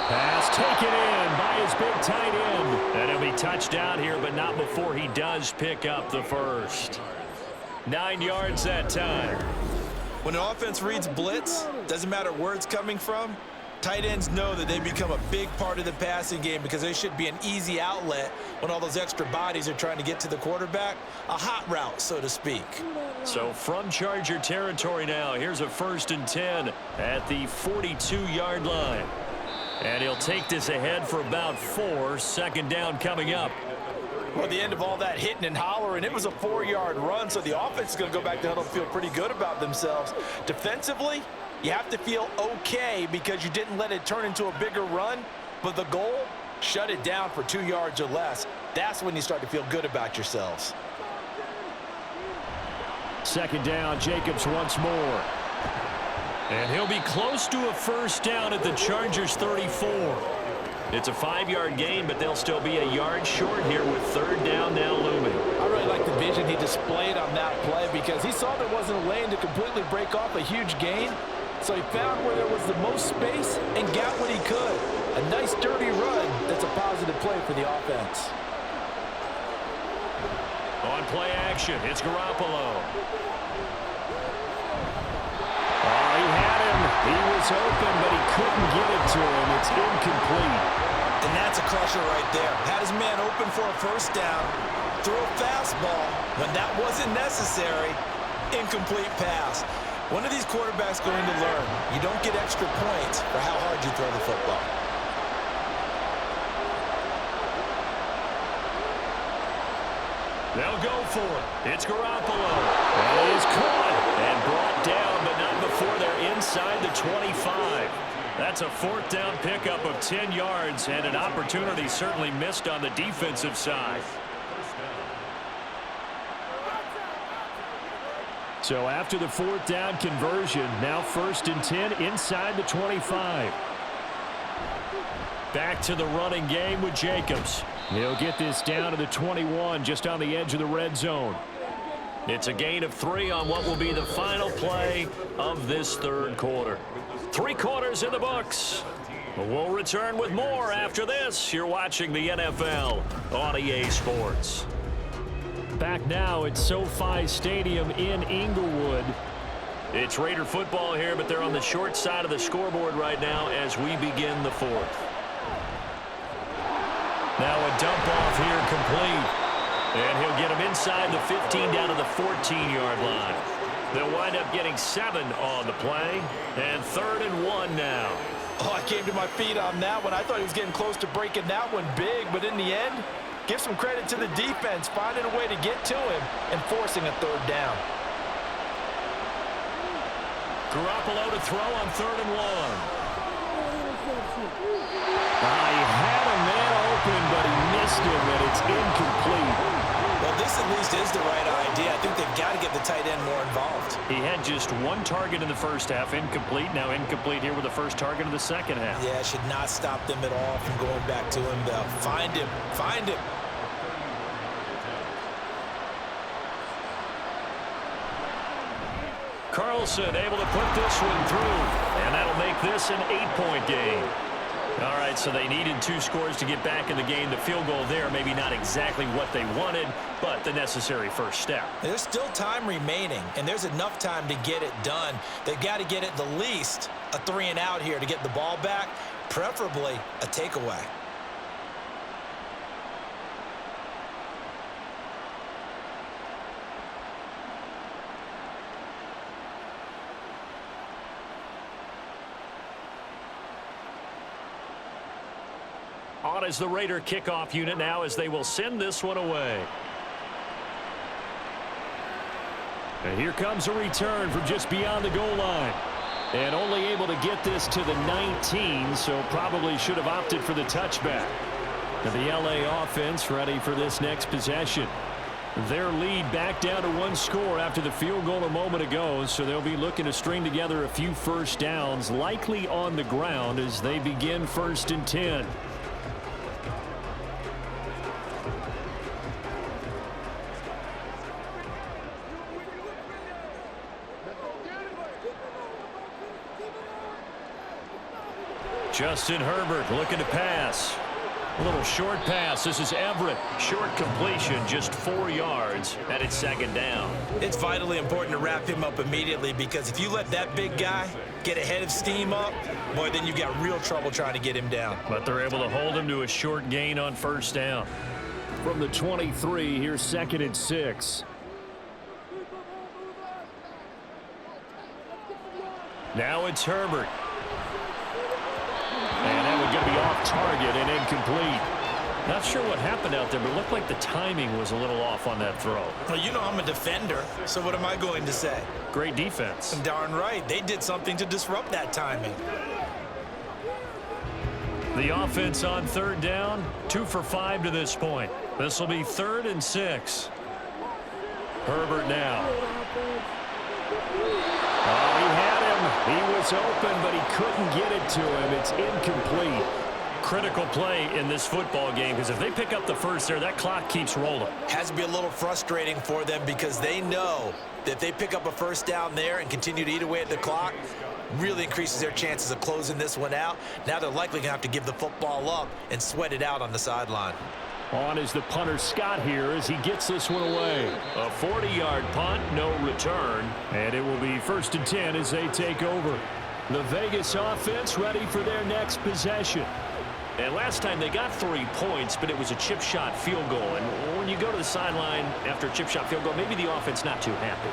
Speaker 3: Pass taken in by his big tight end. And he'll be touched out here, but not before he does pick up the 1st. 9 yards that time.
Speaker 4: When an offense reads blitz, doesn't matter where it's coming from, tight ends know that they become a big part of the passing game because they should be an easy outlet when all those extra bodies are trying to get to the quarterback. A hot route, so to speak.
Speaker 3: So from Charger territory now, here's a 1st and 10 at the 42-yard line. And he'll take this ahead for about 4. 2nd down coming up.
Speaker 4: Well, at the end of all that hitting and hollering, it was a 4-yard run, so the offense is going to go back to huddle and feel pretty good about themselves. Defensively, you have to feel okay because you didn't let it turn into a bigger run, but the goal, shut it down for 2 yards or less. That's when you start to feel good about yourselves.
Speaker 3: 2nd down, Jacobs once more. And he'll be close to a 1st down at the Chargers 34. It's a 5-yard gain, but they'll still be a yard short here with 3rd down now looming.
Speaker 6: I really like the vision he displayed on that play because he saw there wasn't a lane to completely break off a huge gain. So he found where there was the most space and got what he could. A nice dirty run that's a positive play for the offense.
Speaker 3: On play action, it's Garoppolo. He had him, He was open, but he couldn't get it to him. It's incomplete.
Speaker 4: And that's a crusher right there. Had his man open for a first down, threw a fastball when that wasn't necessary. Incomplete pass. One of these quarterbacks going to learn. You don't get extra points for how hard you throw the football.
Speaker 3: They'll go for it. It's Garoppolo. And he is caught and brought down, but not before they're inside the 25. That's a fourth down pickup of 10 yards and an opportunity certainly missed on the defensive side. So after the fourth down conversion, now 1st and 10 inside the 25. Back to the running game with Jacobs. He'll get this down to the 21, just on the edge of the red zone. It's a gain of 3 on what will be the final play of this third quarter. 3 quarters in the books. We'll return with more after this. You're watching the NFL on EA Sports. Back now at SoFi Stadium in Inglewood. It's Raider football here, but they're on the short side of the scoreboard right now as we begin the fourth. Now a dump off here complete. And he'll get him inside the 15 down to the 14-yard line. They'll wind up getting 7 on the play. And 3rd and 1 now.
Speaker 4: Oh, I came to my feet on that one. I thought he was getting close to breaking that one big, but in the end, give some credit to the defense, finding a way to get to him and forcing a 3rd down.
Speaker 3: Garoppolo to throw on 3rd and 1. He had a man open, but he missed him, and it's incomplete.
Speaker 4: Well, this at least is the right idea. I think they've got to get the tight end more involved.
Speaker 3: He had just 1 target in the first half, incomplete. Now incomplete here with the first target of the second half.
Speaker 4: Yeah, should not stop them at all from going back to him, though. Find him. Find him.
Speaker 3: Carlson able to put this one through, and that'll make this an 8-point game. All right, so they needed 2 scores to get back in the game. The field goal there, maybe not exactly what they wanted, but the necessary first step.
Speaker 4: There's still time remaining, and there's enough time to get it done. They've got to get at the least a 3 and out here to get the ball back, preferably a takeaway.
Speaker 3: On is the Raider kickoff unit now as they will send this one away. And here comes a return from just beyond the goal line. And only able to get this to the 19, so probably should have opted for the touchback. Now the LA offense ready for this next possession. Their lead back down to 1 score after the field goal a moment ago, so they'll be looking to string together a few first downs, likely on the ground as they begin 1st and 10. Justin Herbert looking to pass. A little short pass. This is Everett. Short completion, just 4 yards, and it's 2nd down.
Speaker 4: It's vitally important to wrap him up immediately because if you let that big guy get ahead of steam up, boy, then you got real trouble trying to get him down.
Speaker 3: But they're able to hold him to a short gain on 1st down. From the 23, here's 2nd and 6. Now it's Herbert. And that would be off target and incomplete. Not sure what happened out there, but it looked like the timing was a little off on that throw.
Speaker 4: Well, you know I'm a defender, so what am I going to say?
Speaker 3: Great defense.
Speaker 4: Darn right. They did something to disrupt that timing.
Speaker 3: The offense on 3rd down, 2 for 5 to this point. This will be 3rd and 6. Herbert now. Oh, he had him. He was open, but he couldn't get it to him. It's incomplete. Critical play in this football game because if they pick up the first there, that clock keeps rolling.
Speaker 4: Has to be a little frustrating for them because they know that if they pick up a first down there and continue to eat away at the clock, really increases their chances of closing this one out. Now they're likely going to have to give the football up and sweat it out on the sideline.
Speaker 3: On is the punter Scott here as he gets this one away. A 40-yard punt, no return. And it will be 1st and 10 as they take over. The Vegas offense ready for their next possession. And last time they got 3 points, but it was a chip shot field goal. And when you go to the sideline after a chip shot field goal, maybe the offense not too happy.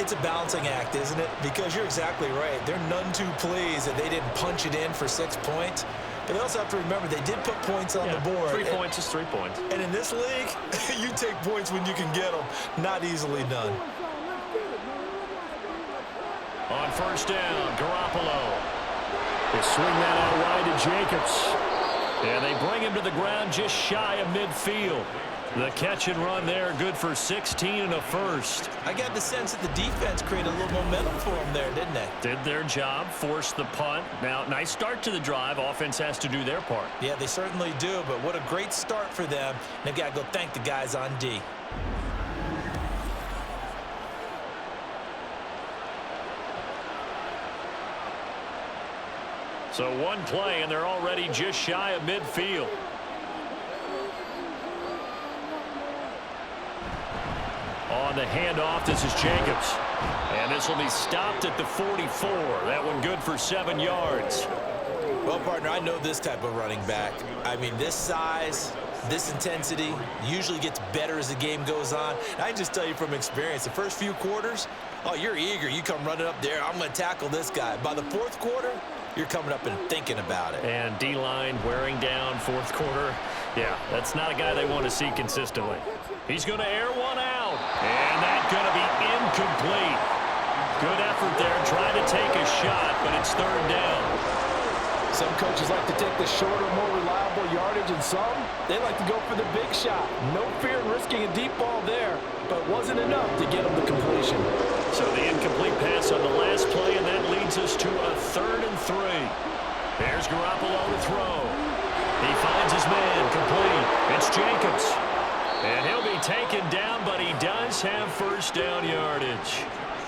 Speaker 4: It's a balancing act, isn't it? Because you're exactly right. They're none too pleased that they didn't punch it in for 6 points. But they also have to remember they did put points on the board.
Speaker 3: 3 points is 3 points.
Speaker 4: And in this league, you take points when you can get them. Not easily done.
Speaker 3: On first down, Garoppolo. They swing that out wide to Jacobs. And they bring him to the ground just shy of midfield. The catch and run there, good for 16 and a first.
Speaker 4: I got the sense that the defense created a little momentum for them there, didn't they?
Speaker 3: Did their job, forced the punt. Now, nice start to the drive. Offense has to do their part.
Speaker 4: Yeah, they certainly do, but what a great start for them. They've got to go thank the guys on D.
Speaker 3: So one play, and they're already just shy of midfield. On the handoff, this is Jacobs. And this will be stopped at the 44. That one good for 7 yards.
Speaker 4: Well, partner, I know this type of running back. I mean, this size, this intensity usually gets better as the game goes on. And I can just tell you from experience, the first few quarters, oh, you're eager. You come running up there, I'm going to tackle this guy. By the fourth quarter, you're coming up and thinking about it.
Speaker 3: And D-line wearing down fourth quarter. Yeah, that's not a guy they want to see consistently. He's going to air one out. And that's going to be incomplete. Good effort there, trying to take a shot, but it's third down.
Speaker 6: Some coaches like to take the shorter, more reliable yardage, and some, they like to go for the big shot. No fear in risking a deep ball there, but it wasn't enough to get them the completion.
Speaker 3: So the incomplete pass on the last play, and that leads us to a 3rd and 3. There's Garoppolo to throw. He finds his man, complete. It's Jacobs. And he'll be taken down, but he does have first down yardage.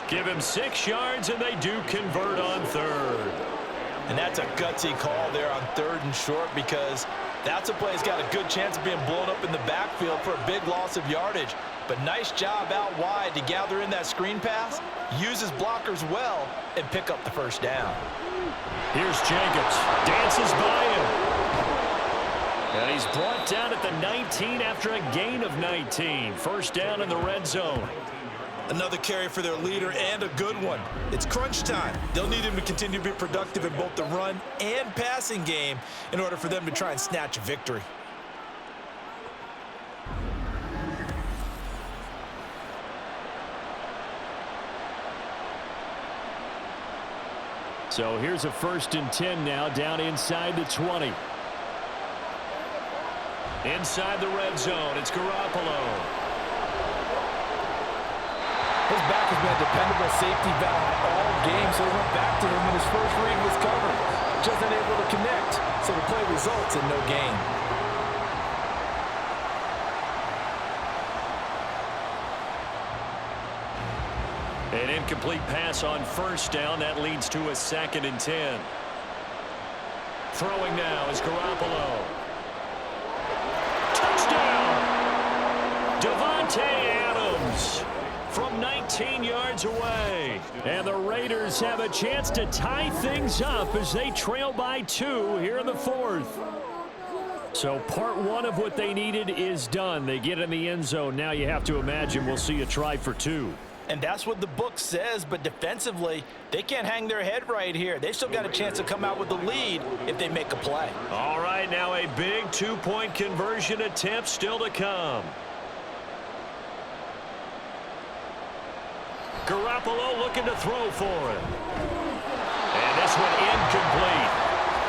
Speaker 3: Give him 6 yards, and they do convert on 3rd.
Speaker 4: And that's a gutsy call there on 3rd and short, because that's a play that's got a good chance of being blown up in the backfield for a big loss of yardage. But nice job out wide to gather in that screen pass, use his blockers well, and pick up the first down.
Speaker 3: Here's Jacobs. Dances by him. And he's brought down at the 19 after a gain of 19. First down in the red zone.
Speaker 4: Another carry for their leader, and a good one. It's crunch time. They'll need him to continue to be productive in both the run and passing game in order for them to try and snatch a victory.
Speaker 3: So here's a 1st and 10 now, down inside the 20. Inside the red zone, it's Garoppolo.
Speaker 6: His back has been a dependable safety valve all game, so he went back to him when his first read was covered. Just unable to connect, so the play results in no gain.
Speaker 3: An incomplete pass on first down. That leads to a 2nd and 10. Throwing now is Garoppolo. Touchdown! Devontae Adams from 19 yards away. And the Raiders have a chance to tie things up as they trail by 2 here in the 4th. So part 1 of what they needed is done. They get in the end zone. Now you have to imagine we'll see a try for 2.
Speaker 4: And that's what the book says, but defensively, they can't hang their head right here. They've still got a chance to come out with the lead if they make a play.
Speaker 3: All right, now a big 2-point conversion attempt still to come. Garoppolo looking to throw for it. And this one incomplete.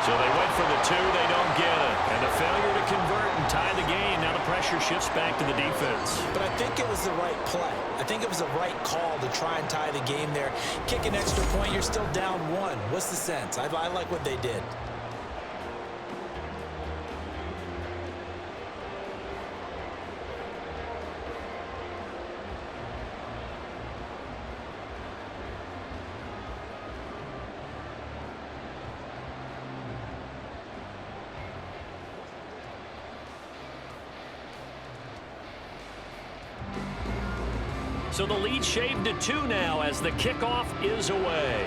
Speaker 3: So they went for the 2, they don't get it. And a failure to convert and tie the game. Now the pressure shifts back to the defense.
Speaker 4: But I think it was the right play. I think it was the right call to try and tie the game there. Kick an extra point, you're still down 1. What's the sense? I like what they did.
Speaker 3: So the lead shaved to 2 now as the kickoff is away.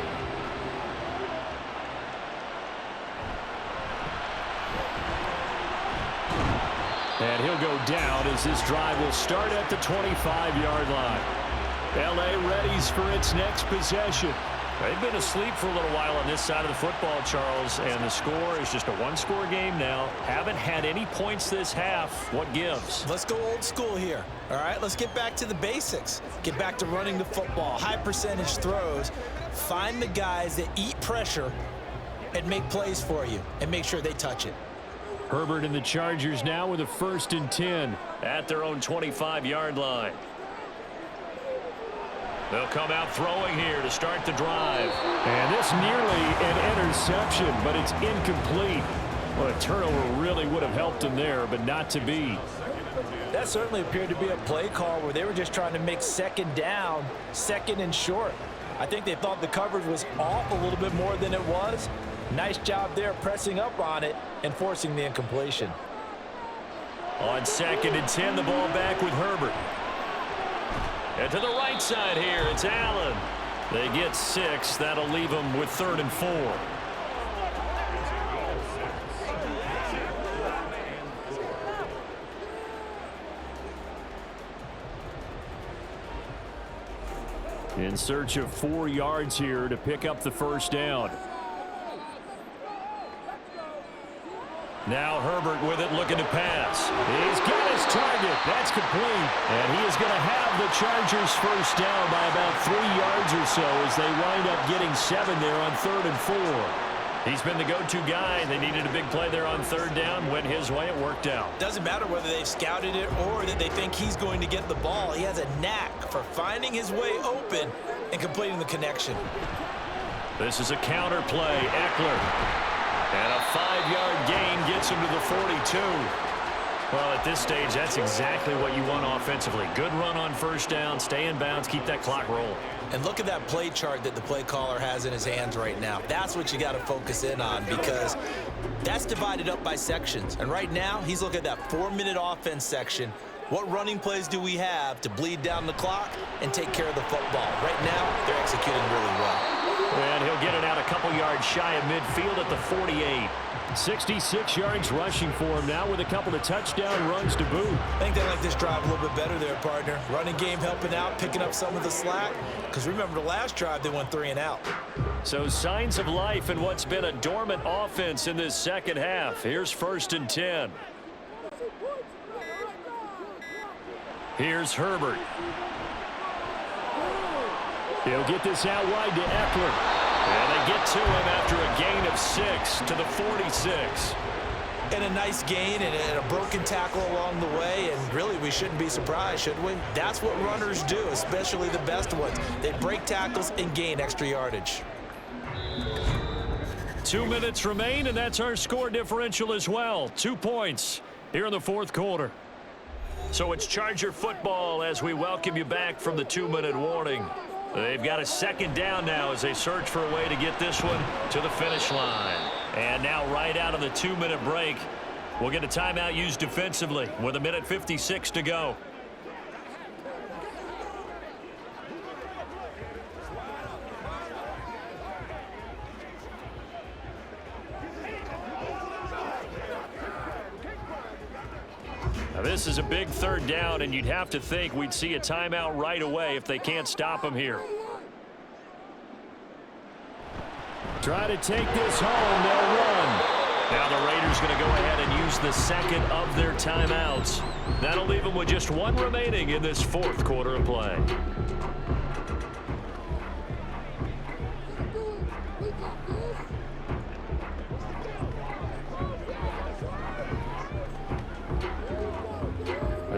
Speaker 3: And he'll go down as this drive will start at the 25-yard line. L.A. readies for its next possession. They've been asleep for a little while on this side of the football, Charles, and the score is just a one-score game now. Haven't had any points this half. What gives?
Speaker 4: Let's go old school here. All right, let's get back to the basics. Get back to running the football, high percentage throws. Find the guys that eat pressure and make plays for you and make sure they touch it.
Speaker 3: Herbert and the Chargers now with a 1st and 10 at their own 25-yard line. They'll come out throwing here to start the drive. And this nearly an interception, but it's incomplete. Well, a turnover really would have helped them there, but not to be.
Speaker 4: That certainly appeared to be a play call where they were just trying to make second down, second and short. I think they thought the coverage was off a little bit more than it was. Nice job there pressing up on it and forcing the incompletion.
Speaker 3: On 2nd and 10, the ball back with Herbert. And to the right side here, it's Allen. They get 6. That'll leave them with 3rd and 4. In search of 4 yards here to pick up the 1st down. Now Herbert with it, looking to pass. He's got his target. That's complete. And he is going to have the Chargers 1st down by about 3 yards or so as they wind up getting 7 there on 3rd and 4. He's been the go-to guy. They needed a big play there on 3rd down. Went his way. It worked out.
Speaker 4: Doesn't matter whether they've scouted it or that they think he's going to get the ball. He has a knack for finding his way open and completing the connection.
Speaker 3: This is a counter play. Eckler. And a 5-yard gain gets him to the 42. Well, at this stage, that's exactly what you want offensively. Good run on 1st down, stay in bounds, keep that clock rolling.
Speaker 4: And look at that play chart that the play caller has in his hands right now. That's what you got to focus in on because that's divided up by sections. And right now, he's looking at that 4-minute offense section. What running plays do we have to bleed down the clock and take care of the football? Right now, they're executing really well.
Speaker 3: And he'll get it out a couple yards shy of midfield at the 48. 66 yards rushing for him now with a couple of touchdown runs to boot.
Speaker 4: I think they like this drive a little bit better there, partner. Running game helping out, picking up some of the slack. Because remember, the last drive, they went 3 and out.
Speaker 3: So signs of life in what's been a dormant offense in this second half. Here's 1st and 10. Here's Herbert. He'll get this out wide to Eckler. And they get to him after a gain of 6 to the 46.
Speaker 4: And a nice gain and a broken tackle along the way. And really, we shouldn't be surprised, should we? That's what runners do, especially the best ones. They break tackles and gain extra yardage.
Speaker 3: 2 minutes remain, and that's our score differential as well. 2 points here in the 4th quarter. So it's Charger football as we welcome you back from the 2-minute warning. They've got a 2nd down now as they search for a way to get this one to the finish line. And now right out of the 2-minute break, we'll get a timeout used defensively with 1:56 to go. Now this is a big 3rd down, and you'd have to think we'd see a timeout right away if they can't stop him here. Try to take this home. They'll run. Now the Raiders going to go ahead and use the 2nd of their timeouts. That'll leave them with just 1 remaining in this 4th quarter of play.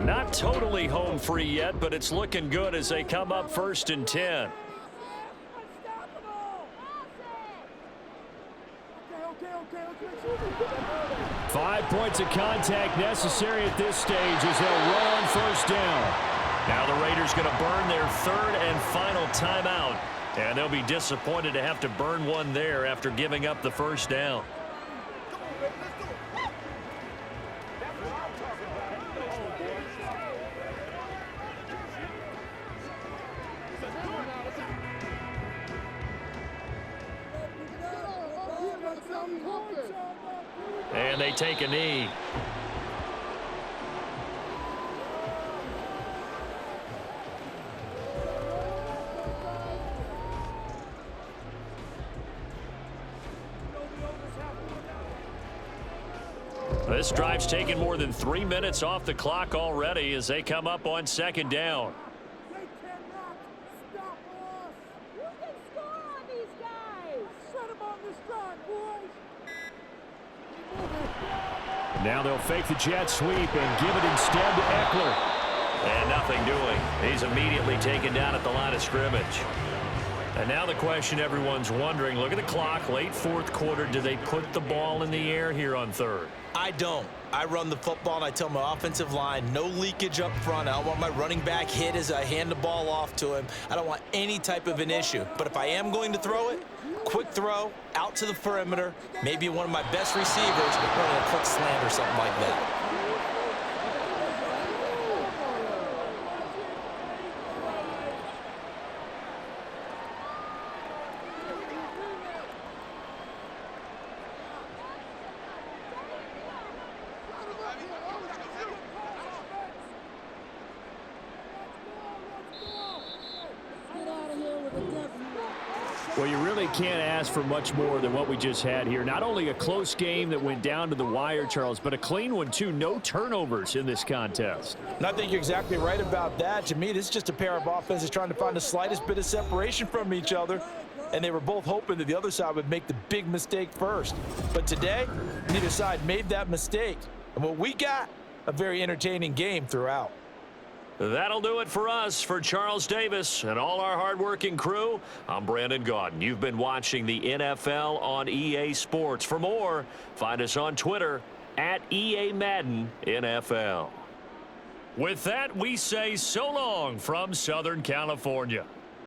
Speaker 3: Not totally home free yet, but it's looking good as they come up 1st and 10. Five points of contact necessary at this stage as they'll run on 1st down. Now the Raiders going to burn their 3rd and final timeout, and they'll be disappointed to have to burn one there after giving up the 1st down. And they take a knee. This drive's taken more than 3 minutes off the clock already as they come up on second down.
Speaker 5: They cannot stop us. You can score on these guys. Set them on this drive, boys.
Speaker 3: Now they'll fake the jet sweep and give it instead to Eckler. And nothing doing. He's immediately taken down at the line of scrimmage. And now the question everyone's wondering, look at the clock, late fourth quarter, do they put the ball in the air here on third?
Speaker 4: I don't. I run the football and I tell my offensive line, no leakage up front. I don't want my running back hit as I hand the ball off to him. I don't want any type of an issue. But if I am going to throw it, quick throw, out to the perimeter, maybe one of my best receivers running a quick slant or something like that.
Speaker 3: Well, you really can't ask for much more than what we just had here. Not only a close game that went down to the wire, Charles, but a clean one, too. No turnovers in this contest.
Speaker 6: And I think you're exactly right about that. To me, this is just a pair of offenses trying to find the slightest bit of separation from each other, and they were both hoping that the other side would make the big mistake first. But today, neither side made that mistake. And what we got, a very entertaining game throughout.
Speaker 3: That'll do it for us. For Charles Davis and all our hardworking crew, I'm Brandon Gaudin. You've been watching the NFL on EA Sports. For more, find us on Twitter at EA Madden NFL. With that, we say so long from Southern California.